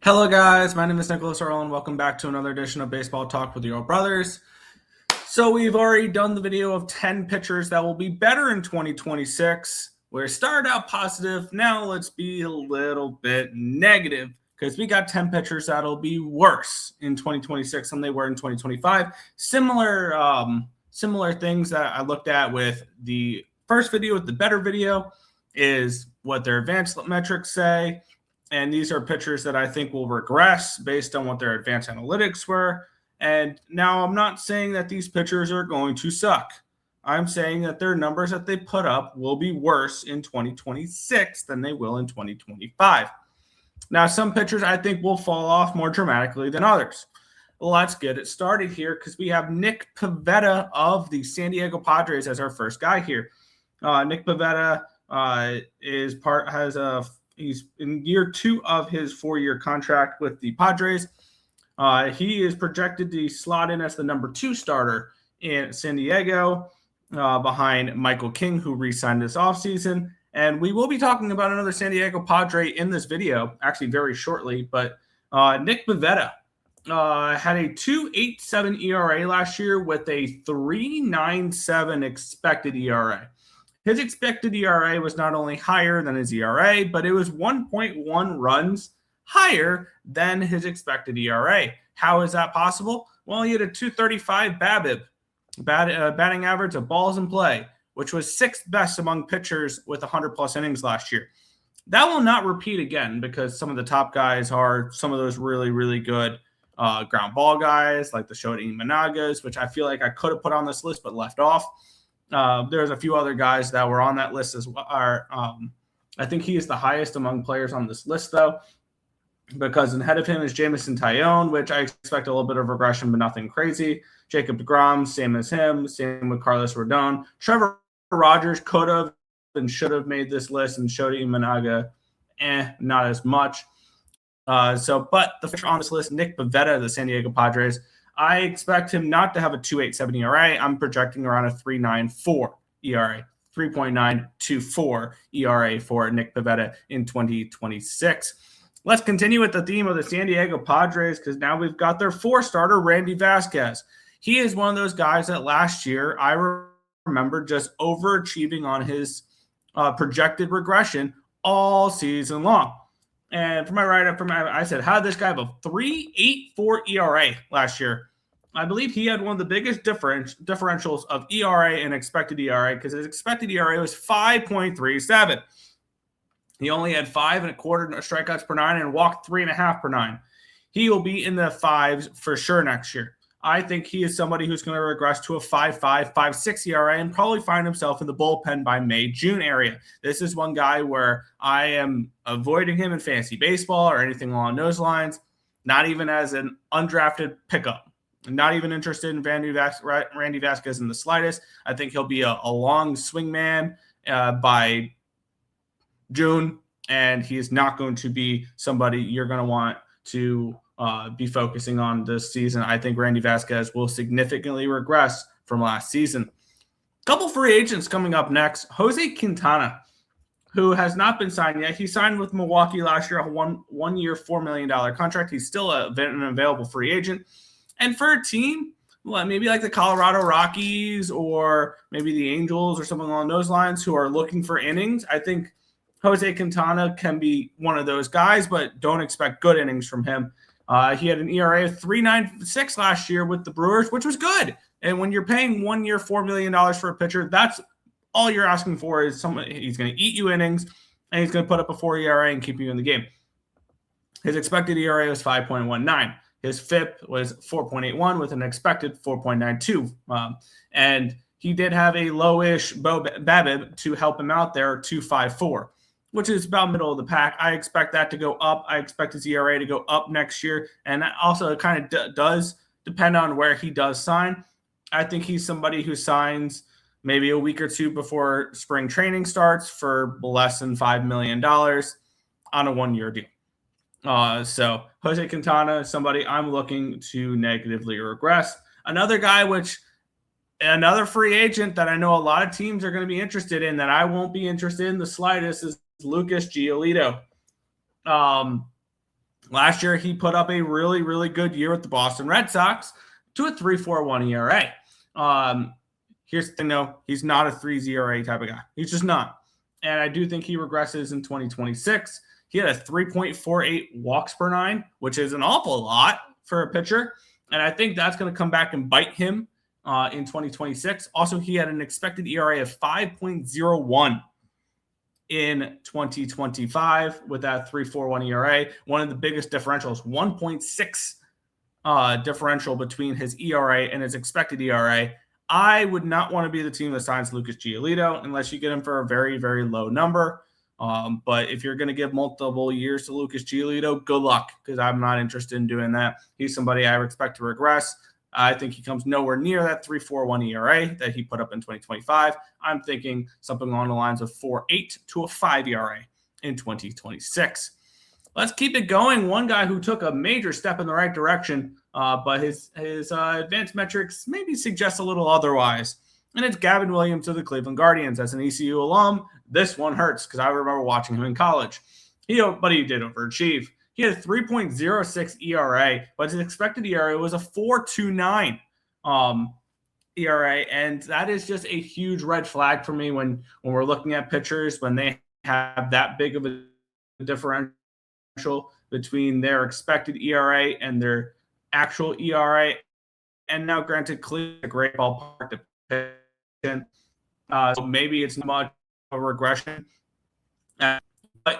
Hello guys, my name is Nicholas Earl and welcome back to another edition of Baseball Talk with the Earl Brothers. So we've already done the video of 10 pitchers that will be better in 2026. We started out positive, now let's be a little bit negative because we got 10 pitchers that'll be worse in 2026 than they were in 2025. Similar things that I looked at with the first video, with the better video, is what their advanced metrics say. And these are pitchers that I think will regress based on what their advanced analytics were. And now I'm not saying that these pitchers are going to suck. I'm saying that their numbers that they put up will be worse in 2026 than they will in 2025. Now, some pitchers I think will fall off more dramatically than others. Let's get it started here because we have Nick Pivetta of the San Diego Padres as our first guy here. Nick Pivetta He's in year 2 of his 4-year contract with the Padres. He is projected to slot in as the number 2 starter in San Diego behind Michael King, who re-signed this offseason. And we will be talking about another San Diego Padre in this video, actually very shortly. But Nick Pivetta had a 2.87 ERA last year with a 3.97 expected ERA. His expected ERA was not only higher than his ERA, but it was 1.1 runs higher than his expected ERA. How is that possible? Well, he had a 235 BABIP, batting average of balls in play, which was 6th best among pitchers with 100-plus innings last year. That will not repeat again because some of the top guys are some of those really, really good ground ball guys like the Shota Imanagas, which I feel like I could have put on this list but left off. There's a few other guys that were on that list as well. I think he is the highest among players on this list, though, because ahead of him is Jameson Taillon, which I expect a little bit of regression, but nothing crazy. Jacob deGrom, same as him. Same with Carlos Rodon. Trevor Rogers could have and should have made this list, and Shota Imanaga, not as much. But the fish on this list, Nick Pivetta of the San Diego Padres, I expect him not to have a 2.87 ERA. I'm projecting around a 3.94 ERA, 3.924 ERA for Nick Pivetta in 2026. Let's continue with the theme of the San Diego Padres because now we've got their 4-starter, Randy Vasquez. He is one of those guys that last year I remember just overachieving on his projected regression all season long. And for my write-up, I said, how did this guy have a 3.84 ERA last year? I believe he had one of the biggest differentials of ERA and expected ERA because his expected ERA was 5.37. He only had 5.25 strikeouts per 9 and walked 3.5 per 9. He will be in the 5s for sure next year. I think he is somebody who's going to regress to a 5.5, 5.6 ERA and probably find himself in the bullpen by May, June area. This is one guy where I am avoiding him in fantasy baseball or anything along those lines, not even as an undrafted pickup. I'm not even interested in Randy Vasquez in the slightest. I think he'll be a long swing man by June, and he is not going to be somebody you're going to want to be focusing on this season. I think Randy Vasquez will significantly regress from last season. Couple free agents coming up next. Jose Quintana, who has not been signed yet. He signed with Milwaukee last year, a one-year, $4 million contract. He's still an available free agent. And for a team, maybe like the Colorado Rockies or maybe the Angels or something along those lines who are looking for innings, I think Jose Quintana can be one of those guys, but don't expect good innings from him. He had an ERA of 3.96 last year with the Brewers, which was good. And when you're paying 1 year, $4 million for a pitcher, that's all you're asking for is somebody he's going to eat you innings and he's going to put up a 4 ERA and keep you in the game. His expected ERA was 5.19. His FIP was 4.81 with an expected 4.92. And he did have a lowish BABIP to help him out there, 2.54. Which is about middle of the pack. I expect that to go up. I expect his ERA to go up next year. And that also kind of does depend on where he does sign. I think he's somebody who signs maybe a week or two before spring training starts for less than $5 million on a 1-year deal. So Jose Quintana is somebody I'm looking to negatively regress. Another free agent that I know a lot of teams are going to be interested in that I won't be interested in the slightest is Lucas Giolito. Last year, he put up a really, really good year with the Boston Red Sox to a 3.41 ERA. Here's the thing, though. He's not a 3 ERA type of guy. He's just not. And I do think he regresses in 2026. He had a 3.48 walks per nine, which is an awful lot for a pitcher. And I think that's going to come back and bite him in 2026. Also, he had an expected ERA of 5.01 in 2025 with that 3.41 ERA. One of the biggest differentials, 1.6 differential between his ERA and his expected ERA. I would not want to be the team that signs Lucas Giolito unless you get him for a very, very low number. But if you're going to give multiple years to Lucas Giolito, good luck, because I'm not interested in doing that. He's somebody I expect to regress. I think he comes nowhere near that 3.41 ERA that he put up in 2025. I'm thinking something along the lines of 4.8 to a 5 ERA in 2026. Let's keep it going. One guy who took a major step in the right direction, but his advanced metrics maybe suggest a little otherwise. And it's Gavin Williams of the Cleveland Guardians. As an ECU alum, this one hurts because I remember watching him in college. But he did overachieve. He had a 3.06 ERA, but his expected ERA was a 4.29 ERA, and that is just a huge red flag for me when we're looking at pitchers when they have that big of a differential between their expected ERA and their actual ERA. And now, granted, Cleveland's a great ballpark to pitch in, so maybe it's not much of a regression. But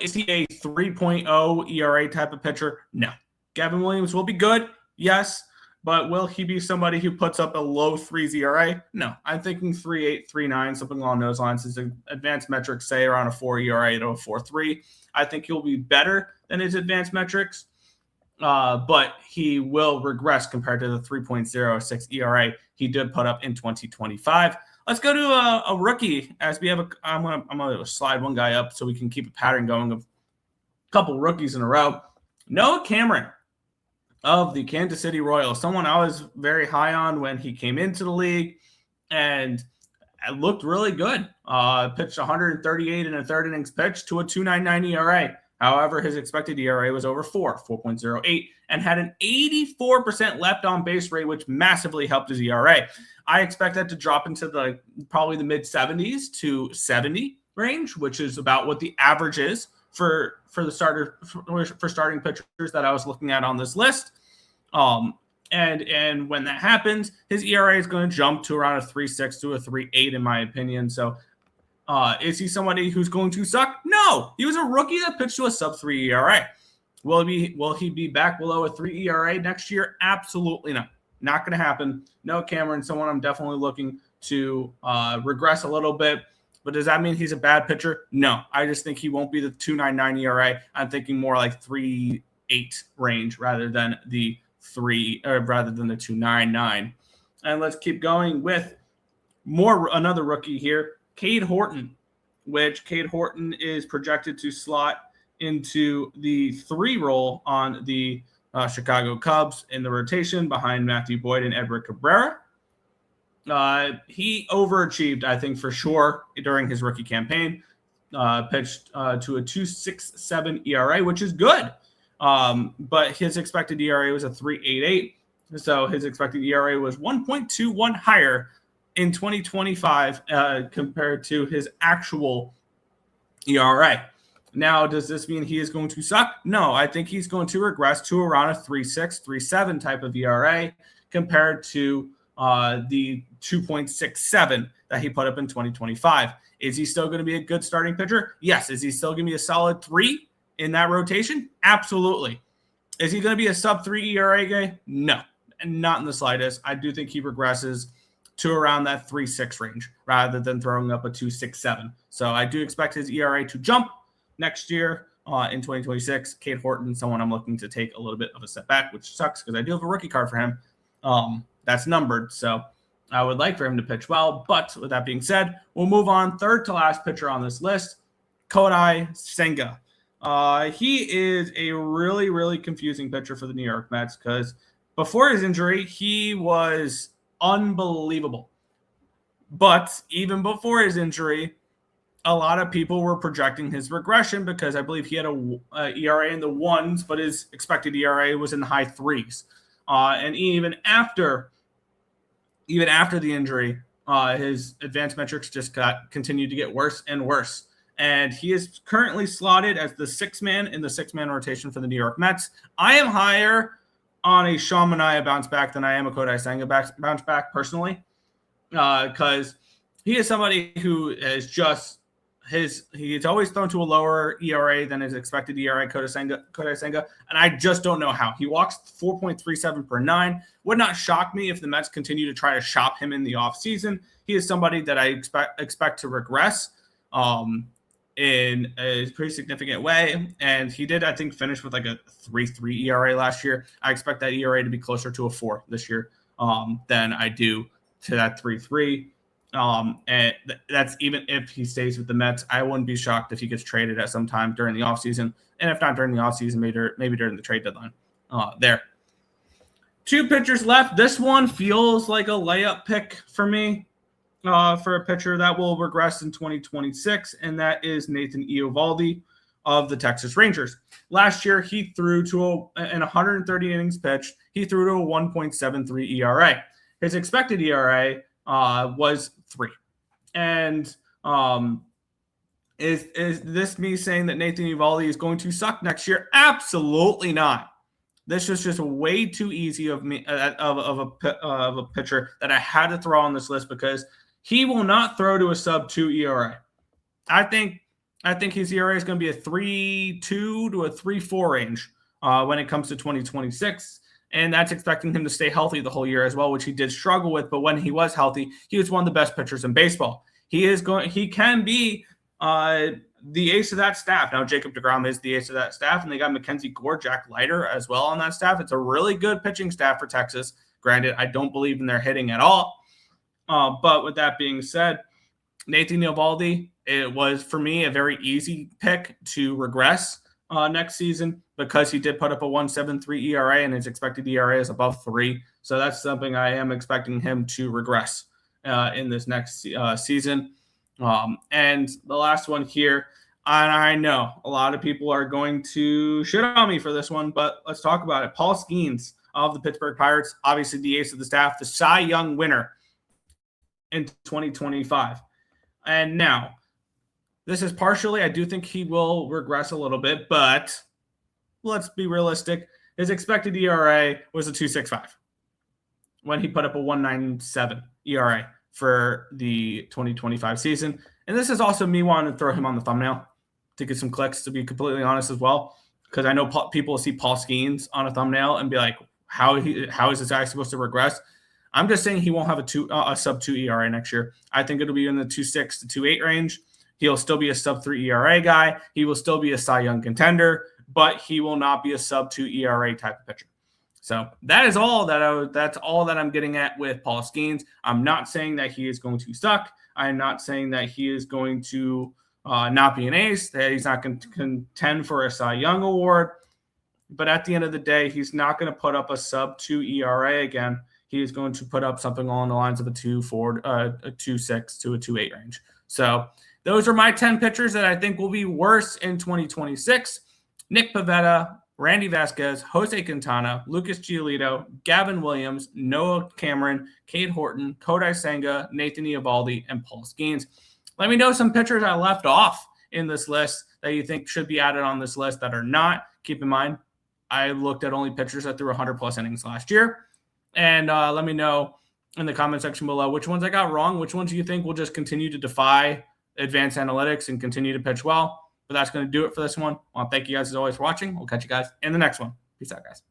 is he a 3.0 ERA type of pitcher? No. Gavin Williams will be good, yes, but will he be somebody who puts up a low 3 ERA? No. I'm thinking 3.8, 3.9, something along those lines. His advanced metrics say around a 4 ERA to a 4.3. I think he'll be better than his advanced metrics, but he will regress compared to the 3.06 ERA he did put up in 2025. Let's go to a rookie. As we have I'm gonna slide one guy up so we can keep a pattern going of a couple rookies in a row. Noah Cameron of the Kansas City Royals, someone I was very high on when he came into the league, and it looked really good. Pitched 138 in a third innings pitch to a 2.99 ERA. However, his expected ERA was over 4.08, and had an 84% left on base rate, which massively helped his ERA. I expect that to drop into probably the mid 70s to 70 range, which is about what the average is for the starting pitchers that I was looking at on this list. And when that happens, his ERA is going to jump to around a 3.6 to a 3.8 in my opinion. So is he somebody who's going to suck? No. He was a rookie that pitched to a sub-3 ERA. Will he be back below a 3 ERA next year? Absolutely not. Not going to happen. No, Cameron, someone I'm definitely looking to regress a little bit. But does that mean he's a bad pitcher? No. I just think he won't be the 2.99 ERA. I'm thinking more like 3.8 range rather than the 2.99. And let's keep going with another rookie here, Cade Horton, which Cade Horton is projected to slot into the 3 role on the Chicago Cubs in the rotation behind Matthew Boyd and Edward Cabrera. He overachieved, I think, for sure during his rookie campaign. Pitched to a 2.67 ERA, which is good. But his expected ERA was a 3.88. So his expected ERA was 1.21 higher in 2025 compared to his actual ERA. Now, does this mean he is going to suck? No, I think he's going to regress to around a 3.6, 3.7 type of ERA compared to the 2.67 that he put up in 2025. Is he still going to be a good starting pitcher? Yes. Is he still going to be a solid 3 in that rotation? Absolutely. Is he going to be a sub-3 ERA guy? No, and not in the slightest. I do think he regresses to around that 3.6 range rather than throwing up a 2.67. So I do expect his ERA to jump next year in 2026. Cade Horton, someone I'm looking to take a little bit of a step back, which sucks because I do have a rookie card for him that's numbered. So I would like for him to pitch well. But with that being said, we'll move on. Third to last pitcher on this list, Kodai Senga. He is a really, really confusing pitcher for the New York Mets because before his injury, he was unbelievable. But even before his injury, a lot of people were projecting his regression because I believe he had a ERA in the ones, but his expected ERA was in the high threes. And even after the injury, his advanced metrics just continued to get worse and worse. And he is currently slotted as the sixth man in the six-man rotation for the New York Mets. I am higher on a Sean Manaea bounce back than I am a Kodai Senga bounce back personally, because he is somebody who is just he's always thrown to a lower ERA than his expected ERA, Kodai Senga, and I just don't know how. He walks 4.37 per 9. Would not shock me if the Mets continue to try to shop him in the offseason. He is somebody that I expect to regress in a pretty significant way, and he did, I think, finish with like a 3.3 ERA last year. I expect that ERA to be closer to a 4 this year than I do to that 3.3. And that's even if he stays with the Mets. I wouldn't be shocked if he gets traded at some time during the offseason. And if not during the offseason, maybe during the trade deadline. There. 2 pitchers left. This one feels like a layup pick for me for a pitcher that will regress in 2026, and that is Nathan Eovaldi of the Texas Rangers. Last year, he threw to in 130 innings pitched, he threw to a 1.73 ERA. His expected ERA was 3. And is this me saying that Nathan Eovaldi is going to suck next year? Absolutely not. This is just way too easy of me of a pitcher that I had to throw on this list because he will not throw to a sub-2 ERA. I think his ERA is going to be a 3.2 to a 3.4 range when it comes to 2026. And that's expecting him to stay healthy the whole year as well, which he did struggle with. But when he was healthy, he was one of the best pitchers in baseball. He can be the ace of that staff. Now, Jacob deGrom is the ace of that staff, and they got Mackenzie Gore, Jack Leiter as well on that staff. It's a really good pitching staff for Texas. Granted, I don't believe in their hitting at all. But with that being said, Nathan Eovaldi, it was, for me, a very easy pick to regress next season because he did put up a 1.73 ERA and his expected ERA is above 3. So that's something I am expecting him to regress in this next season. And the last one here, and I know a lot of people are going to shit on me for this one, but let's talk about it. Paul Skenes of the Pittsburgh Pirates, obviously the ace of the staff, the Cy Young winner in 2025. And now, this is partially, I do think he will regress a little bit, but let's be realistic. His expected ERA was a 2.65 when he put up a 1.97 ERA for the 2025 season. And this is also me wanting to throw him on the thumbnail to get some clicks, to be completely honest as well, because I know people see Paul Skenes on a thumbnail and be like, how is this guy supposed to regress? I'm just saying he won't have a sub-2 ERA next year. I think it'll be in the 2.6 to 2.8 range. He'll still be a sub-3 ERA guy. He will still be a Cy Young contender, but he will not be a sub-2 ERA type of pitcher. So that is all that's all that I'm getting at with Paul Skenes. I'm not saying that he is going to suck. I'm not saying that he is going to not be an ace, that he's not going to contend for a Cy Young award. But at the end of the day, he's not going to put up a sub-2 ERA again. He is going to put up something along the lines of a 2.4, a 2.6 to a 2.8 range. So those are my 10 pitchers that I think will be worse in 2026. Nick Pivetta, Randy Vasquez, Jose Quintana, Lucas Giolito, Gavin Williams, Noah Cameron, Cade Horton, Kodai Senga, Nathan Eovaldi, and Paul Skenes. Let me know some pitchers I left off in this list that you think should be added on this list that are not. Keep in mind, I looked at only pitchers that threw 100-plus innings last year. And let me know in the comment section below which ones I got wrong, which ones you think will just continue to defy advanced analytics and continue to pitch well. But that's going to do it for this one. I want to thank you guys as always for watching. We'll catch you guys in the next one. Peace out, guys.